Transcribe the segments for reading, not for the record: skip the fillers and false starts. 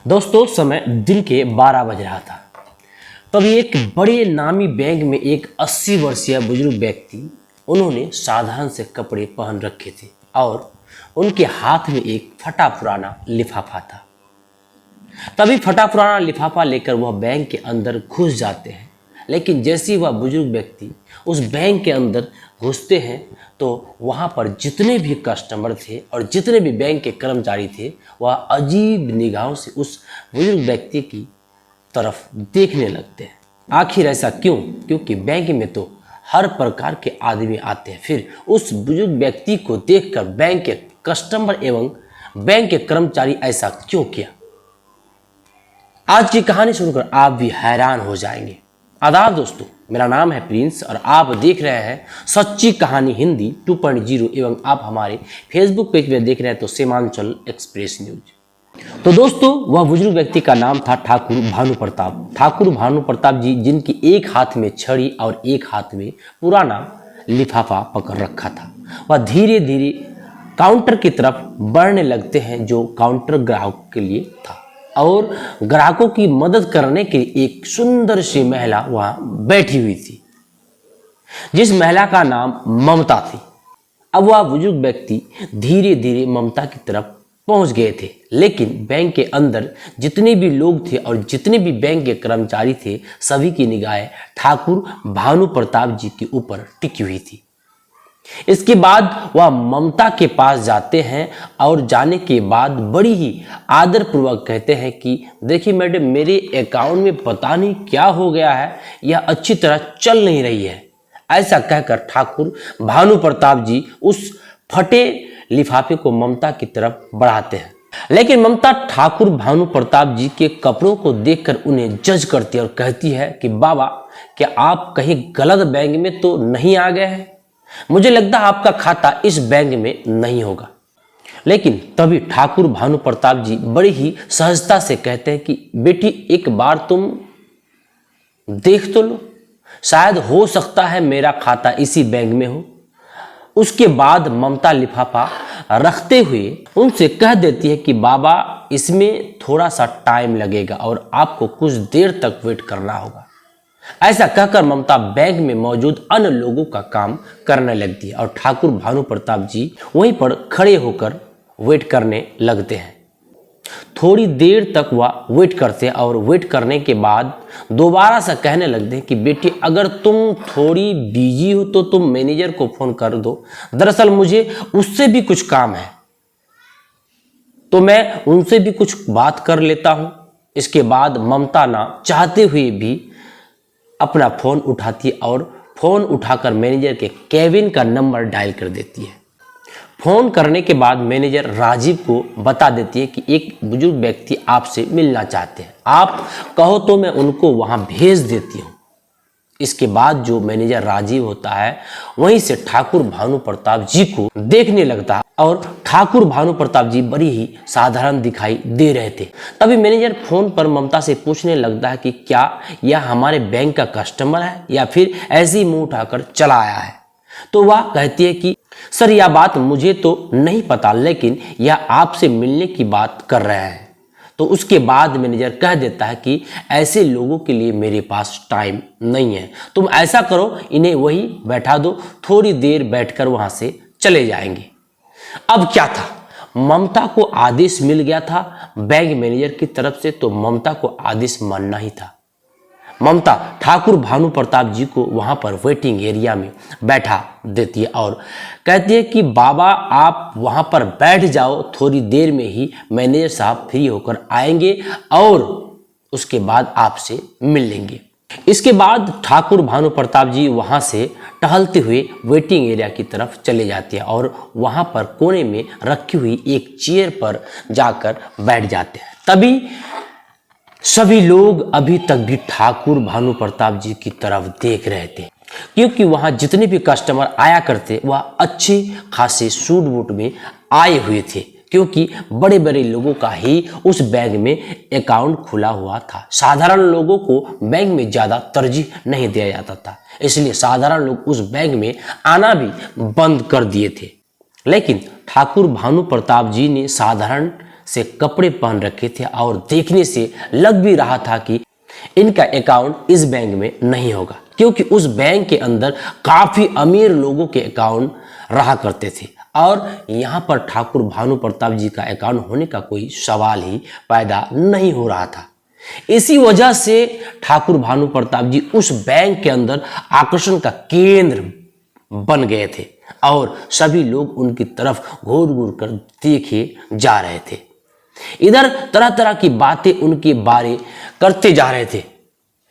दोस्तों समय दिन के 12 बज रहा था। तभी एक बड़े नामी बैंक में एक 80 वर्षीय बुजुर्ग व्यक्ति, उन्होंने साधारण से कपड़े पहन रखे थे और उनके हाथ में एक फटा पुराना लिफाफा था। तभी फटा पुराना लिफाफा लेकर वह बैंक के अंदर घुस जाते हैं। लेकिन जैसे ही वह बुजुर्ग व्यक्ति उस बैंक के अंदर घुसते हैं तो वहाँ पर जितने भी कस्टमर थे और जितने भी बैंक के कर्मचारी थे, वह अजीब निगाहों से उस बुजुर्ग व्यक्ति की तरफ देखने लगते हैं। आखिर ऐसा क्यों? क्योंकि बैंक में तो हर प्रकार के आदमी आते हैं। फिर उस बुजुर्ग व्यक्ति को देखकर बैंक के कस्टमर एवं बैंक के कर्मचारी ऐसा क्यों किया? आज की कहानी सुनकर आप भी हैरान हो जाएंगे। आदाब दोस्तों, मेरा नाम है प्रिंस और आप देख रहे हैं सच्ची कहानी हिंदी 2.0 एवं आप हमारे फेसबुक पेज पर देख रहे हैं तो सीमांचल एक्सप्रेस न्यूज। तो दोस्तों, वह बुजुर्ग व्यक्ति का नाम था ठाकुर भानु प्रताप। ठाकुर भानु प्रताप जी, जिनकी एक हाथ में छड़ी और एक हाथ में पुराना लिफाफा पकड़ रखा था, वह धीरे धीरे काउंटर की तरफ बढ़ने लगते हैं जो काउंटर ग्राहक के लिए था और ग्राहकों की मदद करने के लिए एक सुंदर सी महिला वहां बैठी हुई थी, जिस महिला का नाम ममता थी। अब वह बुजुर्ग व्यक्ति धीरे धीरे ममता की तरफ पहुंच गए थे, लेकिन बैंक के अंदर जितने भी लोग थे और जितने भी बैंक के कर्मचारी थे, सभी की निगाहें ठाकुर भानु प्रताप जी के ऊपर टिकी हुई थी। इसके बाद वह ममता के पास जाते हैं और जाने के बाद बड़ी ही आदर पूर्वक कहते हैं कि देखिए मैडम, मेरे अकाउंट में पता नहीं क्या हो गया है, यह अच्छी तरह चल नहीं रही है। ऐसा कहकर ठाकुर भानु प्रताप जी उस फटे लिफाफे को ममता की तरफ बढ़ाते हैं, लेकिन ममता ठाकुर भानु प्रताप जी के कपड़ों को देखकर उन्हें जज करती है और कहती है कि बाबा, क्या आप कहीं गलत बैंक में तो नहीं आ गए हैं? मुझे लगता है आपका खाता इस बैंक में नहीं होगा। लेकिन तभी ठाकुर भानु प्रताप जी बड़ी ही सहजता से कहते हैं कि बेटी, एक बार तुम देख तो लो, शायद हो सकता है मेरा खाता इसी बैंक में हो। उसके बाद ममता लिफाफा रखते हुए उनसे कह देती है कि बाबा, इसमें थोड़ा सा टाइम लगेगा और आपको कुछ देर तक वेट करना होगा। ऐसा कहकर ममता बैंक में मौजूद अन्य लोगों का काम करने लगती है और ठाकुर भानु प्रताप जी वहीं पर खड़े होकर वेट करने लगते हैं। थोड़ी देर तक वह वेट करते हैं और वेट करने के बाद दोबारा से कहने लगते हैं कि बेटी, अगर तुम थोड़ी बिजी हो तो तुम मैनेजर को फोन कर दो, दरअसल मुझे उससे भी कुछ काम है, तो मैं उनसे भी कुछ बात कर लेता हूं। इसके बाद ममता ना चाहते हुए भी अपना फोन उठाती है और फोन उठाकर मैनेजर के केबिन का नंबर डायल कर देती है। फोन करने के बाद मैनेजर राजीव को बता देती है कि एक बुजुर्ग व्यक्ति आपसे मिलना चाहते हैं, आप कहो तो मैं उनको वहां भेज देती हूँ। इसके बाद जो मैनेजर राजीव होता है वहीं से ठाकुर भानु प्रताप जी को देखने लगता है और ठाकुर भानु प्रताप जी बड़ी ही साधारण दिखाई दे रहे थे। तभी मैनेजर फोन पर ममता से पूछने लगता है कि क्या यह हमारे बैंक का कस्टमर है या फिर ऐसे ही मुंह उठाकर चला आया है। तो वह कहती है कि सर, यह बात मुझे तो नहीं पता, लेकिन यह आपसे मिलने की बात कर रहे हैं। तो उसके बाद मैनेजर कह देता है कि ऐसे लोगों के लिए मेरे पास टाइम नहीं है, तुम ऐसा करो, इन्हें वही बैठा दो, थोड़ी देर बैठकर वहां से चले जाएंगे। अब क्या था, ममता को आदेश मिल गया था बैंक मैनेजर की तरफ से, तो ममता को आदेश मानना ही था। ममता ठाकुर भानु प्रताप जी को वहां पर वेटिंग एरिया में बैठा देती है और कहती है कि बाबा, आप वहां पर बैठ जाओ, थोड़ी देर में ही मैनेजर साहब फ्री होकर आएंगे और उसके बाद आपसे मिल लेंगे। इसके बाद ठाकुर भानु प्रताप जी वहां से टहलते हुए वेटिंग एरिया की तरफ चले जाते हैं और वहां पर कोने में रखी हुई एक चेयर पर जाकर बैठ जाते हैं। तभी सभी लोग अभी तक भी ठाकुर भानु प्रताप जी की तरफ देख रहे थे, क्योंकि वहां जितने भी कस्टमर आया करते वह अच्छे खासे सूट बूट में आए हुए थे, क्योंकि बड़े बड़े लोगों का ही उस बैंक में अकाउंट खुला हुआ था। साधारण लोगों को बैंक में ज़्यादा तरजीह नहीं दिया जाता था, इसलिए साधारण लोग उस बैंक में आना भी बंद कर दिए थे। लेकिन ठाकुर भानु प्रताप जी ने साधारण से कपड़े पहन रखे थे और देखने से लग भी रहा था कि इनका अकाउंट इस बैंक में नहीं होगा, क्योंकि उस बैंक के अंदर काफी अमीर लोगों के अकाउंट रहा करते थे और यहाँ पर ठाकुर भानु प्रताप जी का अकाउंट होने का कोई सवाल ही पैदा नहीं हो रहा था। इसी वजह से ठाकुर भानु प्रताप जी उस बैंक के अंदर आकर्षण का केंद्र बन गए थे और सभी लोग उनकी तरफ घूर घूर कर देखे जा रहे थे। इधर तरह तरह की बातें उनके बारे करते जा रहे थे।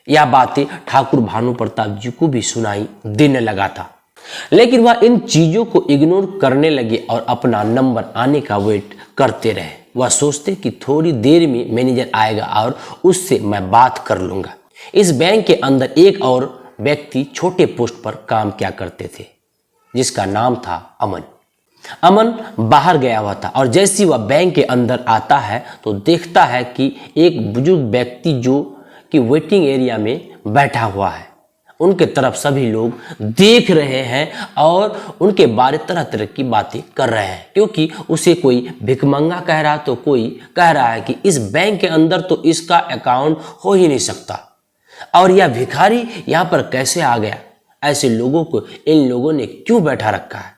यह बातें ठाकुर भानु प्रताप जी को भी सुनाई देने लगा था, लेकिन वह इन चीजों को इग्नोर करने लगे और अपना नंबर आने का वेट करते रहे। वह सोचते कि थोड़ी देर में मैनेजर आएगा और उससे मैं बात कर लूंगा। इस बैंक के अंदर एक और व्यक्ति छोटे पोस्ट पर काम किया करते थे, जिसका नाम था अमन। अमन बाहर गया हुआ था और जैसे ही वह बैंक के अंदर आता है तो देखता है कि एक बुजुर्ग व्यक्ति जो कि वेटिंग एरिया में बैठा हुआ है। उनके तरफ सभी लोग देख रहे हैं और उनके बारे तरह तरह की बातें कर रहे हैं, क्योंकि उसे कोई भिखमंगा कह रहा तो कोई कह रहा है कि इस बैंक के अंदर तो इसका अकाउंट हो ही नहीं सकता और यह भिखारी यहाँ पर कैसे आ गया, ऐसे लोगों को इन लोगों ने क्यों बैठा रखा है।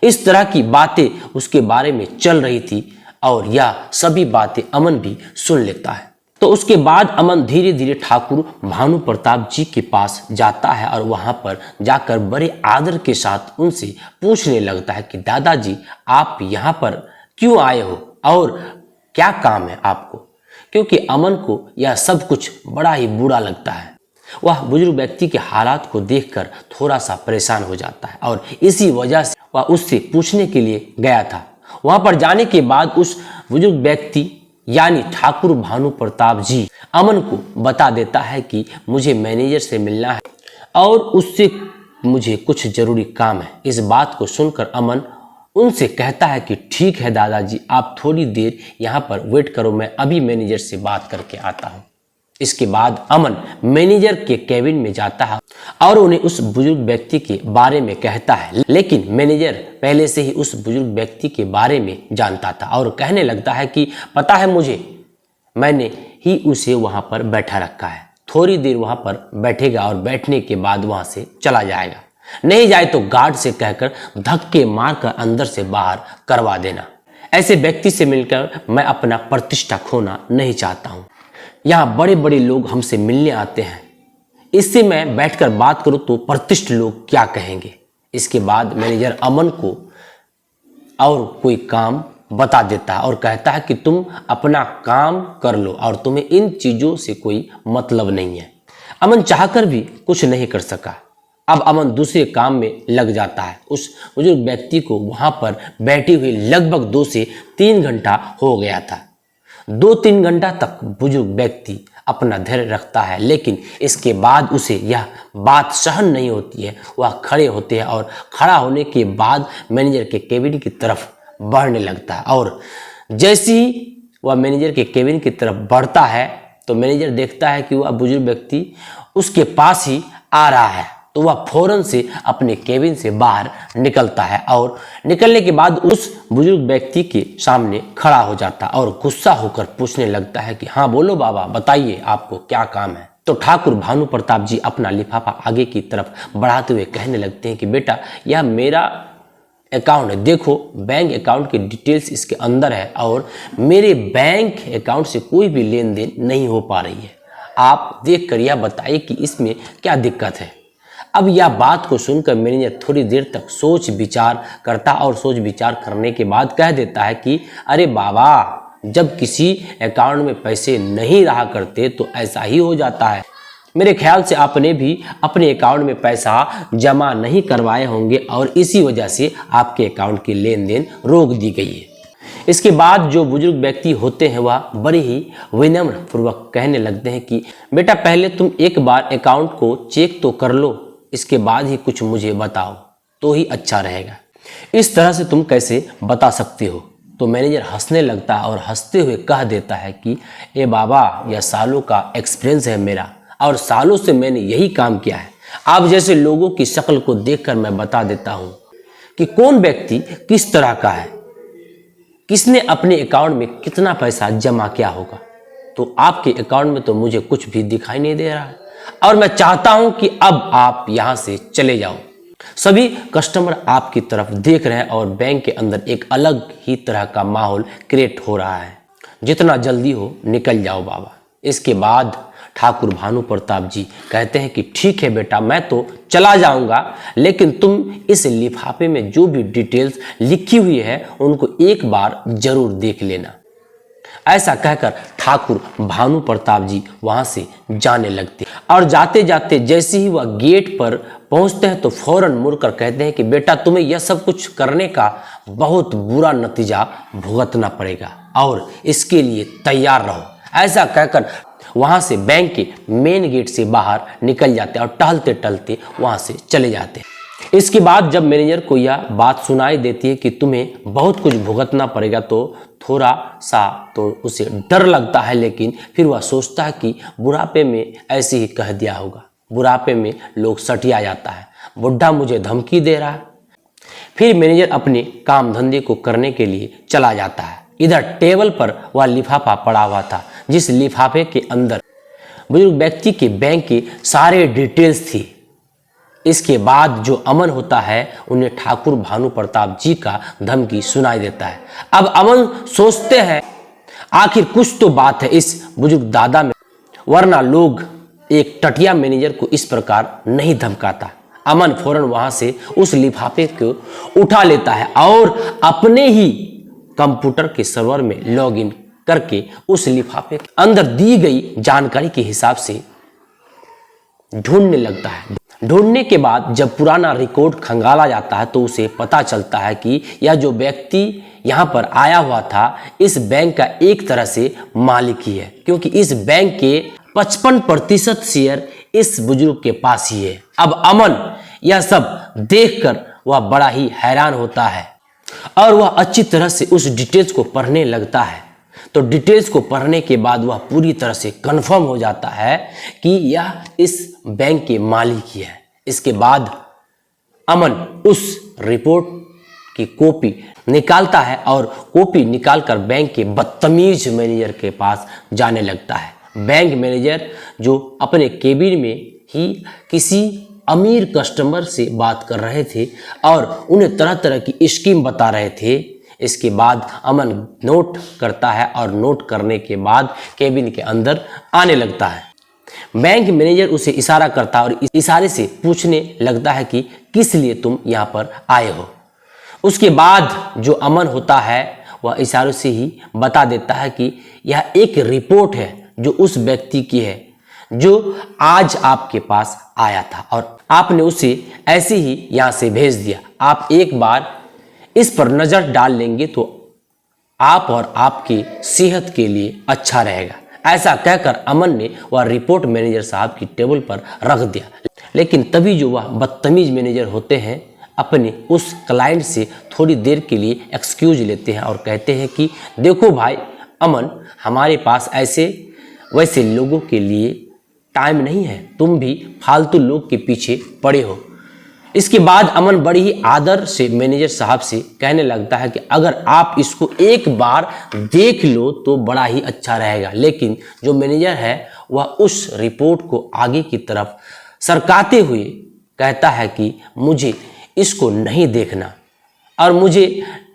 इस तरह की बातें उसके बारे में चल रही थी और यह सभी बातें अमन भी सुन लेता है। तो उसके बाद अमन धीरे धीरे ठाकुर भानु प्रताप जी के पास जाता है और वहां पर जाकर बड़े आदर के साथ उनसे पूछने लगता है कि दादाजी आप यहाँ पर क्यों आए हो और क्या काम है आपको, क्योंकि अमन को यह सब कुछ बड़ा ही बुरा लगता है। वह बुजुर्ग व्यक्ति के हालात को देखकर थोड़ा सा परेशान हो जाता है और इसी वजह से वह उससे पूछने के लिए गया था। वहां पर जाने के बाद उस बुजुर्ग व्यक्ति यानी ठाकुर भानु प्रताप जी अमन को बता देता है कि मुझे मैनेजर से मिलना है और उससे मुझे कुछ जरूरी काम है। इस बात को सुनकर अमन उनसे कहता है कि ठीक है दादाजी, आप थोड़ी देर यहाँ पर वेट करो, मैं अभी मैनेजर से बात करके आता हूँ। इसके बाद अमन मैनेजर के केबिन में जाता है और उन्हें उस बुजुर्ग व्यक्ति के बारे में कहता है, लेकिन मैनेजर पहले से ही उस बुजुर्ग व्यक्ति के बारे में जानता था और कहने लगता है कि पता है मुझे, मैंने ही उसे वहां पर बैठा रखा है, थोड़ी देर वहां पर बैठेगा और बैठने के बाद वहां से चला जाएगा, नहीं जाए तो गार्ड से कहकर धक्के मारकर अंदर से बाहर करवा देना। ऐसे व्यक्ति से मिलकर मैं अपना प्रतिष्ठा खोना नहीं चाहता हूँ। यहाँ बड़े बड़े लोग हमसे मिलने आते हैं, इससे मैं बैठकर बात करूं तो प्रतिष्ठित लोग क्या कहेंगे। इसके बाद मैनेजर अमन को और कोई काम बता देता है और कहता है कि तुम अपना काम कर लो और तुम्हें इन चीजों से कोई मतलब नहीं है। अमन चाहकर भी कुछ नहीं कर सका। अब अमन दूसरे काम में लग जाता है। उस बुजुर्ग व्यक्ति को वहां पर बैठे हुए लगभग 2 से 3 घंटा हो गया था। 2-3 घंटा तक बुजुर्ग व्यक्ति अपना धैर्य रखता है, लेकिन इसके बाद उसे यह बात सहन नहीं होती है। वह खड़े होते हैं और खड़ा होने के बाद मैनेजर के केबिन की तरफ बढ़ने लगता है और जैसे ही वह मैनेजर के केबिन की तरफ बढ़ता है तो मैनेजर देखता है कि वह बुजुर्ग व्यक्ति उसके पास ही आ रहा है, तो वह फौरन से अपने केबिन से बाहर निकलता है और निकलने के बाद उस बुजुर्ग व्यक्ति के सामने खड़ा हो जाता है और गुस्सा होकर पूछने लगता है कि हाँ बोलो बाबा, बताइए आपको क्या काम है। तो ठाकुर भानु प्रताप जी अपना लिफाफा आगे की तरफ बढ़ाते हुए कहने लगते हैं कि बेटा यह मेरा अकाउंट है, देखो बैंक अकाउंट की डिटेल्स इसके अंदर है और मेरे बैंक अकाउंट से कोई भी लेन देन नहीं हो पा रही है। आप देख कर यह बताइए कि इसमें क्या दिक्कत है। अब यह बात को सुनकर मैनेजर थोड़ी देर तक सोच विचार करता और सोच विचार करने के बाद कह देता है कि अरे बाबा, जब किसी अकाउंट में पैसे नहीं रहा करते तो ऐसा ही हो जाता है। मेरे ख्याल से आपने भी अपने अकाउंट में पैसा जमा नहीं करवाए होंगे और इसी वजह से आपके अकाउंट की लेन देन रोक दी गई है। इसके बाद जो बुजुर्ग व्यक्ति होते हैं वह बड़े ही विनम्र पूर्वक कहने लगते हैं कि बेटा पहले तुम एक बार अकाउंट को चेक तो कर लो, इसके बाद ही कुछ मुझे बताओ तो ही अच्छा रहेगा। इस तरह से तुम कैसे बता सकते हो। तो मैनेजर हंसने लगता है और हंसते हुए कह देता है कि ए बाबा, यह सालों का एक्सपीरियंस है मेरा और सालों से मैंने यही काम किया है। आप जैसे लोगों की शक्ल को देखकर मैं बता देता हूं कि कौन व्यक्ति किस तरह का है, किसने अपने अकाउंट में कितना पैसा जमा किया होगा। तो आपके अकाउंट में तो मुझे कुछ भी दिखाई नहीं दे रहा है और मैं चाहता हूं कि अब आप यहां से चले जाओ। सभी कस्टमर आपकी तरफ देख रहे हैं और बैंक के अंदर एक अलग ही तरह का माहौल क्रिएट हो रहा है। जितना जल्दी हो निकल जाओ बाबा। इसके बाद ठाकुर भानु प्रताप जी कहते हैं कि ठीक है बेटा, मैं तो चला जाऊंगा, लेकिन तुम इस लिफाफे में जो भी डिटेल्स लिखी हुई है उनको एक बार जरूर देख लेना। ऐसा कहकर ठाकुर भानु प्रताप जी वहां से जाने लगते और जाते जाते जैसे ही वह गेट पर पहुंचते हैं तो फौरन मुड़कर कहते हैं कि बेटा, तुम्हें यह सब कुछ करने का बहुत बुरा नतीजा भुगतना पड़ेगा और इसके लिए तैयार रहो। ऐसा कहकर वहां से बैंक के मेन गेट से बाहर निकल जाते हैं और टहलते टहलते वहां से चले जाते हैं। इसके बाद जब मैनेजर को यह बात सुनाई देती है कि तुम्हें बहुत कुछ भुगतना पड़ेगा तो थोड़ा सा तो उसे डर लगता है, लेकिन फिर वह सोचता है कि बुढ़ापे में ऐसे ही कह दिया होगा, बुढ़ापे में लोग सटिया जाता है, बुढ़ा मुझे धमकी दे रहा है। फिर मैनेजर अपने काम धंधे को करने के लिए चला जाता है। इधर टेबल पर वह लिफाफा पड़ा हुआ था, जिस लिफाफे के अंदर बुजुर्ग व्यक्ति के बैंक के सारे डिटेल्स थी। इसके बाद जो अमन होता है उन्हें ठाकुर भानु प्रताप जी का धमकी सुनाई देता है। अब अमन सोचते हैं आखिर कुछ तो बात है इस बुजुर्ग दादा में, वरना लोग एक टटिया मैनेजर को इस प्रकार नहीं धमकाता। अमन फौरन वहां से उस लिफाफे को उठा लेता है और अपने ही कंप्यूटर के सर्वर में लॉगिन करके उस लिफाफे के अंदर दी गई जानकारी के हिसाब से ढूंढने लगता है। ढूंढने के बाद जब पुराना रिकॉर्ड खंगाला जाता है तो उसे पता चलता है कि यह जो व्यक्ति यहाँ पर आया हुआ था इस बैंक का एक तरह से मालिक ही है, क्योंकि इस बैंक के 55% शेयर इस बुजुर्ग के पास ही है। अब अमन यह सब देखकर वह बड़ा ही हैरान होता है और वह अच्छी तरह से उस डिटेल्स को पढ़ने लगता है। तो डिटेल्स को पढ़ने के बाद वह पूरी तरह से कंफर्म हो जाता है कि यह इस बैंक के मालिक ही है। इसके बाद अमन उस रिपोर्ट की कॉपी निकालता है और कॉपी निकालकर बैंक के बदतमीज मैनेजर के पास जाने लगता है। बैंक मैनेजर जो अपने केबिन में ही किसी अमीर कस्टमर से बात कर रहे थे और उन्हें तरह तरह की स्कीम बता रहे थे। इसके बाद अमन नोट करता है और नोट करने के बाद केबिन के अंदर आने लगता है। बैंक मैनेजर उसे इशारा करता है और इस इशारे से पूछने लगता है कि किस लिए तुम यहाँ पर आए हो। उसके बाद जो अमन होता है वह इशारों से ही बता देता है कि यह एक रिपोर्ट है जो उस व्यक्ति की है जो आज आपके पास आया था और आपने उसे ऐसे ही यहाँ से भेज दिया। आप एक बार इस पर नजर डाल लेंगे तो आप और आपकी सेहत के लिए अच्छा रहेगा। ऐसा कहकर अमन ने वह रिपोर्ट मैनेजर साहब की टेबल पर रख दिया। लेकिन तभी जो वह बदतमीज मैनेजर होते हैं अपने उस क्लाइंट से थोड़ी देर के लिए एक्सक्यूज लेते हैं और कहते हैं कि देखो भाई अमन, हमारे पास ऐसे वैसे लोगों के लिए टाइम नहीं है, तुम भी फालतू लोग के पीछे पड़े हो। इसके बाद अमन बड़ी ही आदर से मैनेजर साहब से कहने लगता है कि अगर आप इसको एक बार देख लो तो बड़ा ही अच्छा रहेगा। लेकिन जो मैनेजर है वह उस रिपोर्ट को आगे की तरफ सरकाते हुए कहता है कि मुझे इसको नहीं देखना और मुझे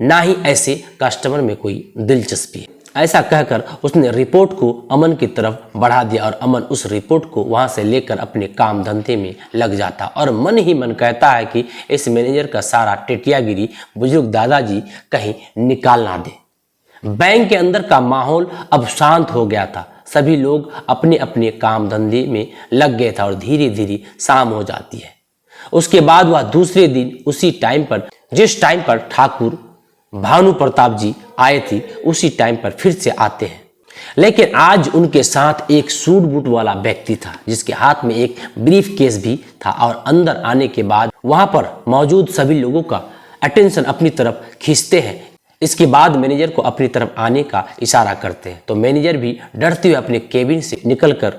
ना ही ऐसे कस्टमर में कोई दिलचस्पी है। ऐसा कहकर उसने रिपोर्ट को अमन की तरफ बढ़ा दिया और अमन उस रिपोर्ट को वहां से लेकर अपने काम धंधे में लग जाता और मन ही मन कहता है कि इस मैनेजर का सारा टेटियागिरी बुजुर्ग दादाजी कहीं निकाल ना दे। बैंक के अंदर का माहौल अब शांत हो गया था। सभी लोग अपने अपने काम धंधे में लग गए था और धीरे धीरे शाम हो जाती है। उसके बाद वह दूसरे दिन उसी टाइम पर, जिस टाइम पर ठाकुर भानु प्रताप जी आए थे, उसी टाइम पर फिर से आते हैं। लेकिन आज उनके साथ एक सूट बूट वाला व्यक्ति था जिसके हाथ में एक ब्रीफ केस भी था और अंदर आने के बाद वहां पर मौजूद सभी लोगों का अटेंशन अपनी तरफ खींचते हैं। इसके बाद मैनेजर को अपनी तरफ आने का इशारा करते हैं तो मैनेजर भी डरते हुए अपने केबिन से निकलकर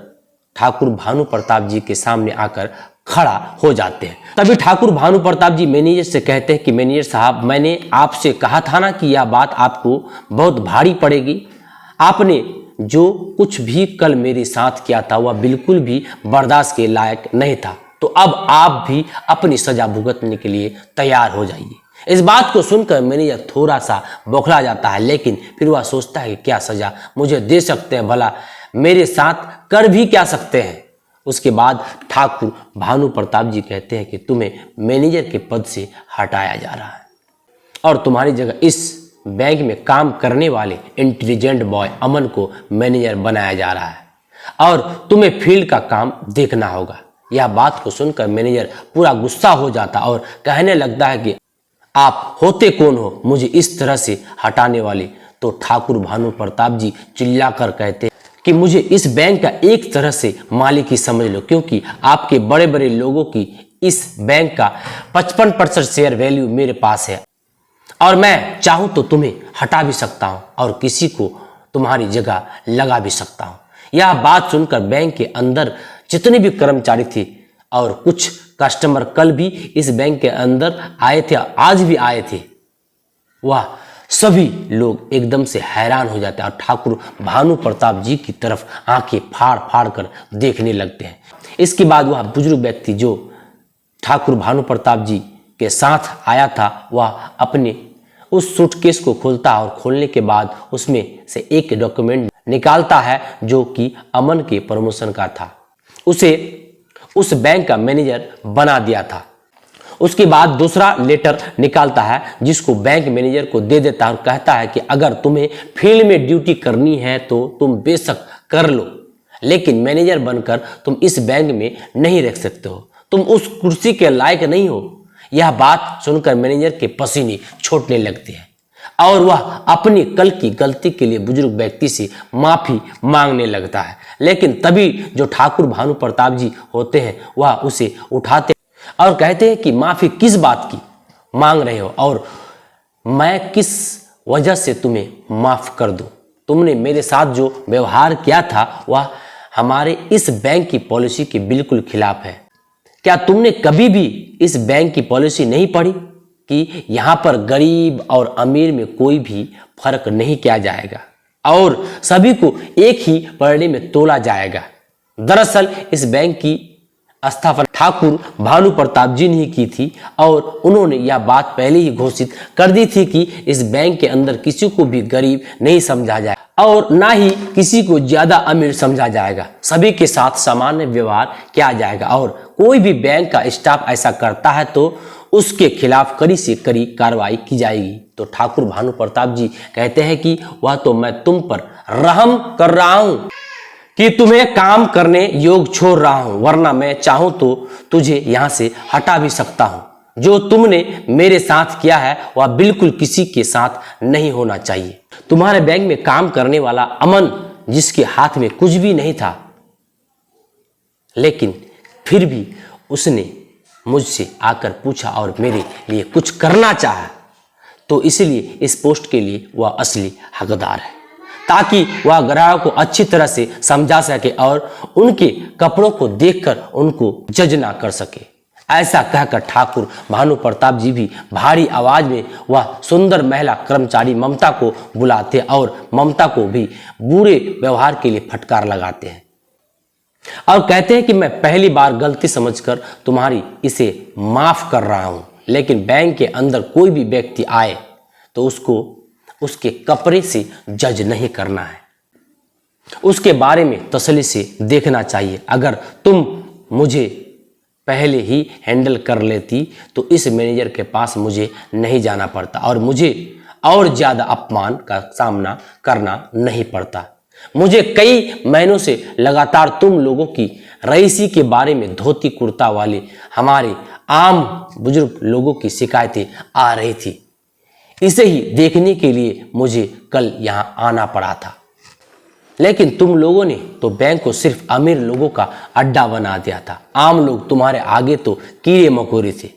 ठाकुर भानु प्रताप जी के सामने आकर खड़ा हो जाते हैं। तभी ठाकुर भानु प्रताप जी मैनेजर से कहते हैं कि मैनेजर साहब, मैंने आपसे कहा था ना कि यह बात आपको बहुत भारी पड़ेगी। आपने जो कुछ भी कल मेरे साथ किया था वह बिल्कुल भी बर्दाश्त के लायक नहीं था। तो अब आप भी अपनी सजा भुगतने के लिए तैयार हो जाइए। इस बात को सुनकर मैनेजर थोड़ा सा बौखला जाता है, लेकिन फिर वह सोचता है कि क्या सजा मुझे दे सकते हैं, भला मेरे साथ कर भी क्या सकते हैं। उसके बाद ठाकुर भानु प्रताप जी कहते हैं कि तुम्हें मैनेजर के पद से हटाया जा रहा है और तुम्हारी जगह इस बैंक में काम करने वाले इंटेलिजेंट बॉय अमन को मैनेजर बनाया जा रहा है और तुम्हें फील्ड का काम देखना होगा। यह बात को सुनकर मैनेजर पूरा गुस्सा हो जाता और कहने लगता है कि आप होते कौन हो मुझे इस तरह से हटाने वाले। तो ठाकुर भानु प्रताप जी चिल्लाकर कहते कि मुझे इस बैंक का एक तरह से मालिक ही समझ लो, क्योंकि आपके बड़े बड़े लोगों की इस बैंक का 55% शेयर वैल्यू मेरे पास है और मैं चाहूं तो तुम्हें हटा भी सकता हूं और किसी को तुम्हारी जगह लगा भी सकता हूं। यह बात सुनकर बैंक के अंदर जितने भी कर्मचारी थे और कुछ कस्टमर कल भी इस बैंक के अंदर आए थे, आज भी आए थे, वह सभी लोग एकदम से हैरान हो जाते हैं और ठाकुर भानु प्रताप जी की तरफ आंखें फाड़ फाड़ कर देखने लगते हैं। इसके बाद वह बुजुर्ग व्यक्ति जो ठाकुर भानु प्रताप जी के साथ आया था वह अपने उस सूटकेस को खोलता है और खोलने के बाद उसमें से एक डॉक्यूमेंट निकालता है जो कि अमन के प्रमोशन का था। उसे उस बैंक का मैनेजर बना दिया था। उसके बाद दूसरा लेटर निकालता है जिसको बैंक मैनेजर को दे देता है और कहता है कि अगर तुम्हें फील्ड में ड्यूटी करनी है तो तुम बेशक कर लो, लेकिन मैनेजर बनकर तुम इस बैंक में नहीं रख सकते हो, तुम उस कुर्सी के लायक नहीं हो। यह बात सुनकर मैनेजर के पसीने छूटने लगते हैं और वह अपनी कल की गलती के लिए बुजुर्ग व्यक्ति से माफी मांगने लगता है। लेकिन तभी जो ठाकुर भानु प्रताप जी होते हैं वह उसे उठाते और कहते हैं कि माफी किस बात की मांग रहे हो और मैं किस वजह से तुम्हें माफ कर दूं। तुमने मेरे साथ जो व्यवहार किया था वह हमारे इस बैंक की पॉलिसी के बिल्कुल खिलाफ है। क्या तुमने कभी भी इस बैंक की पॉलिसी नहीं पढ़ी कि यहाँ पर गरीब और अमीर में कोई भी फर्क नहीं किया जाएगा और सभी को एक ही पलड़े में तोला जाएगा। दरअसल इस बैंक की स्थापना ठाकुर भानु प्रताप जी ने की थी और उन्होंने यह बात पहले ही घोषित कर दी थी कि इस बैंक के अंदर किसी को भी गरीब नहीं समझा जाए और ना ही किसी को ज्यादा अमीर समझा जाएगा। सभी के साथ सामान्य व्यवहार किया जाएगा और कोई भी बैंक का स्टाफ ऐसा करता है तो उसके खिलाफ कड़ी से कड़ी कार्रवाई की जाएगी। तो ठाकुर भानु प्रताप जी कहते हैं कि वह तो मैं तुम पर रहम कर रहा हूं कि तुम्हें काम करने योग छोड़ रहा हूं, वरना मैं चाहूं तो तुझे यहां से हटा भी सकता हूं। जो तुमने मेरे साथ किया है वह बिल्कुल किसी के साथ नहीं होना चाहिए। तुम्हारे बैंक में काम करने वाला अमन जिसके हाथ में कुछ भी नहीं था, लेकिन फिर भी उसने मुझसे आकर पूछा और मेरे लिए कुछ करना चाहा, तो इसलिए इस पोस्ट के लिए वह असली हकदार है, ताकि वह ग्राहक को अच्छी तरह से समझा सके और उनके कपड़ों को देखकर उनको जज ना कर सके। ऐसा कहकर ठाकुर भानु प्रताप जी भी भारी आवाज में वह सुंदर महिला कर्मचारी ममता को बुलाते और ममता को भी बुरे व्यवहार के लिए फटकार लगाते हैं और कहते हैं कि मैं पहली बार गलती समझकर तुम्हारी इसे माफ कर रहा हूं, लेकिन बैंक के अंदर कोई भी व्यक्ति आए तो उसको उसके कपड़े से जज नहीं करना है, उसके बारे में तसल्ली से देखना चाहिए। अगर तुम मुझे पहले ही हैंडल कर लेती तो इस मैनेजर के पास मुझे नहीं जाना पड़ता और मुझे और ज्यादा अपमान का सामना करना नहीं पड़ता। मुझे कई महीनों से लगातार तुम लोगों की रईसी के बारे में धोती कुर्ता वाले हमारे आम बुजुर्ग लोगों की शिकायतें आ रही थी। इसे ही देखने के लिए मुझे कल यहाँ आना पड़ा था, लेकिन तुम लोगों ने तो बैंक को सिर्फ अमीर लोगों का अड्डा बना दिया था। आम लोग तुम्हारे आगे तो कीड़े मकोड़े थे।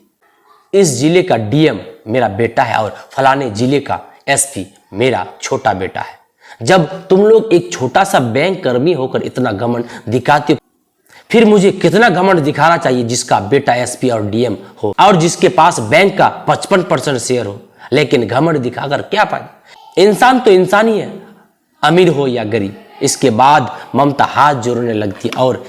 इस जिले का डीएम मेरा बेटा है और फलाने जिले का एसपी मेरा छोटा बेटा है। जब तुम लोग एक छोटा सा बैंक कर्मी होकर इतना घमंड दिखाते हो, फिर मुझे कितना घमंड दिखाना चाहिए जिसका बेटा एसपी और डीएम हो और जिसके पास बैंक का 55% शेयर हो, लेकिन घमंड दिखाकर क्या फायदा। इंसान तो इंसान ही है, अमीर हो या गरीब। इसके बाद ममता हाथ जोड़ने लगती है और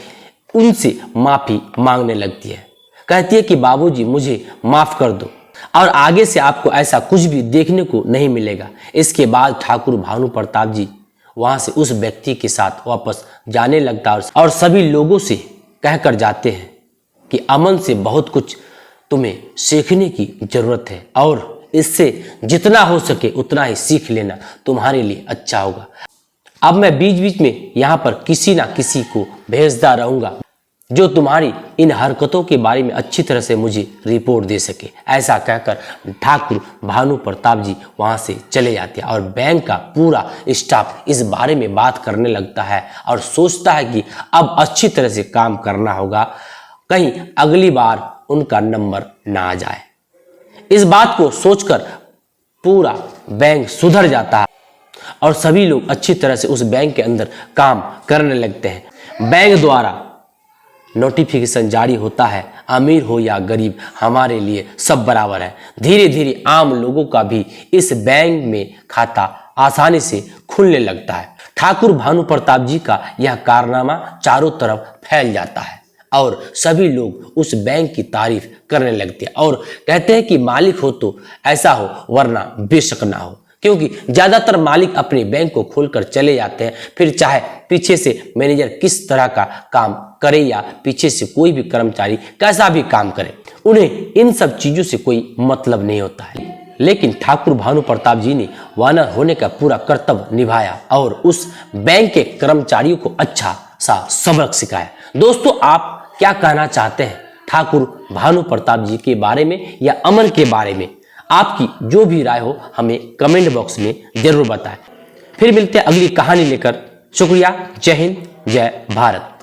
उनसे माफी मांगने लगती है। कहती है कि बाबूजी मुझे माफ कर दो और आगे से आपको ऐसा कुछ भी देखने को नहीं मिलेगा। इसके बाद ठाकुर भानु प्रताप जी वहां से उस व्यक्ति के साथ वापस जाने लगता है और सभी लोगों से कहकर जाते हैं कि अमन से बहुत कुछ तुम्हें सीखने की जरूरत है और इससे जितना हो सके उतना ही सीख लेना, तुम्हारे लिए अच्छा होगा। अब मैं बीच बीच में यहाँ पर किसी ना किसी को भेजता रहूंगा जो तुम्हारी इन हरकतों के बारे में अच्छी तरह से मुझे रिपोर्ट दे सके। ऐसा कहकर ठाकुर भानु प्रताप जी वहां से चले जाते हैं और बैंक का पूरा स्टाफ इस बारे में बात करने लगता है और सोचता है कि अब अच्छी तरह से काम करना होगा, कहीं अगली बार उनका नंबर ना आ जाए। इस बात को सोचकर पूरा बैंक सुधर जाता है और सभी लोग अच्छी तरह से उस बैंक के अंदर काम करने लगते हैं। बैंक द्वारा नोटिफिकेशन जारी होता है, अमीर हो या गरीब हमारे लिए सब बराबर है। धीरे धीरे आम लोगों का भी इस बैंक में खाता आसानी से खुलने लगता है। ठाकुर भानु प्रताप जी का यह कारनामा चारों तरफ फैल जाता है और सभी लोग उस बैंक की तारीफ करने लगते हैं और कहते हैं कि मालिक हो तो ऐसा हो, वरना बेशक ना हो। क्योंकि ज्यादातर मालिक अपने बैंक को खोलकर चले जाते हैं, फिर चाहे पीछे से मैनेजर किस तरह का काम करे या पीछे से कोई भी कर्मचारी कैसा भी काम करे, उन्हें इन सब चीजों से कोई मतलब नहीं होता है। लेकिन ठाकुर भानु प्रताप जी ने वानर होने का पूरा कर्तव्य निभाया और उस बैंक के कर्मचारियों को अच्छा सा सबक सिखाया। दोस्तों, आप क्या कहना चाहते हैं ठाकुर भानु प्रताप जी के बारे में या अमन के बारे में? आपकी जो भी राय हो हमें कमेंट बॉक्स में जरूर बताएं। फिर मिलते हैं अगली कहानी लेकर। शुक्रिया। जय हिंद, जय भारत।